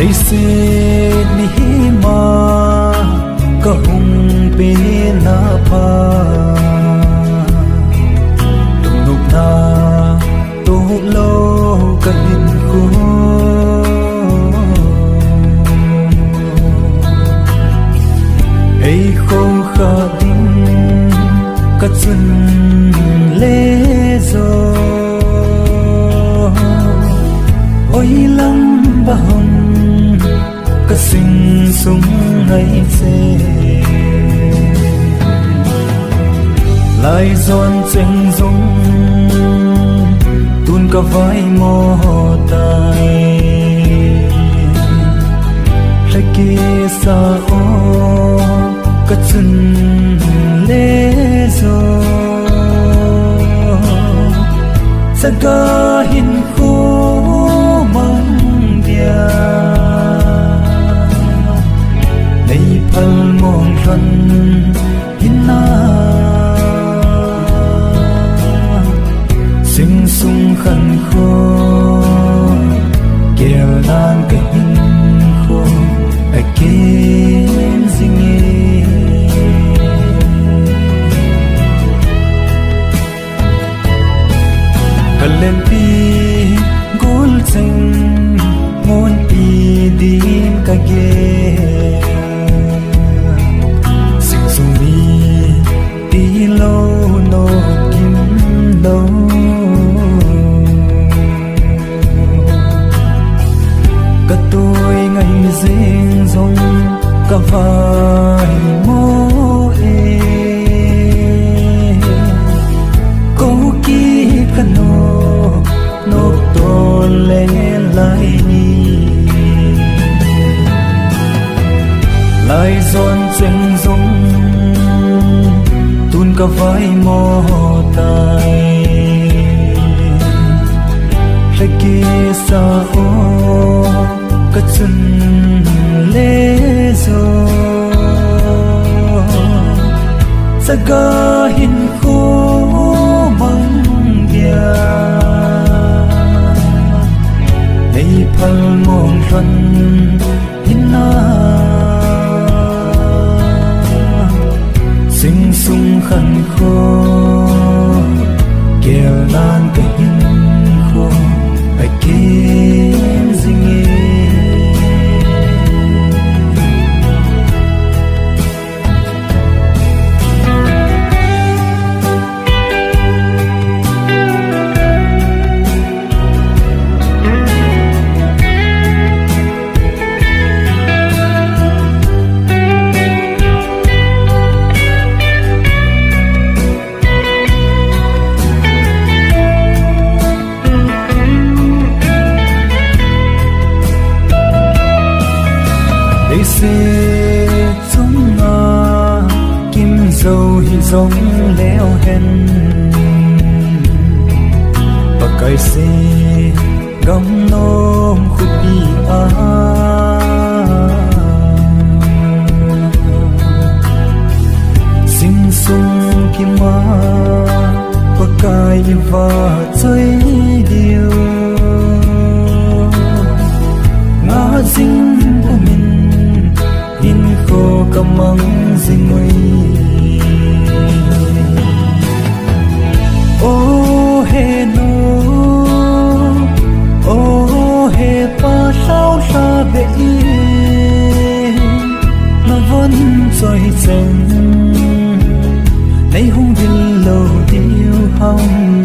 đây sẽ đi mà có hùng bê na pa đùng nục na tô lâu cả hình khu ấy không khả tin cả chân lê rồi ôi lắm ba hồng cả sinh sung hay xe lại giòn chân dung tuôn cả vai mò tay hay kia xa ô cả chân lê rồi sa ga hin khu mong dia đây phal mong thân hin na sinh sung khăn khô kêu nan cái hin khô ai kiếm dinh lên pi gul cheng mon pi din ka ge sing sung mi ti lo no kim lo ka tôi ngày riêng rong ka vai mo e ko ki ka no nộp tô lên lại đi lại giòn chân dung tuôn cả vai mò tay hay kia xa ô cả chân lê rồi sa ga hin khu mong dia đây phal mong thân hin na sinh sung khăn khô kêu nan cái hin khô ai kiếm dinh sẽ giống na kim dầu hi giống leo hen và cây xe gấm nôm khúc đi sinh sung kim ma và cây và chơi điều ngã dinh của mình in khô cầm măng dinh nguy ô he no ô he pa sao sa be nó vẫn trôi chân nay hung vil lâu tiêu hồng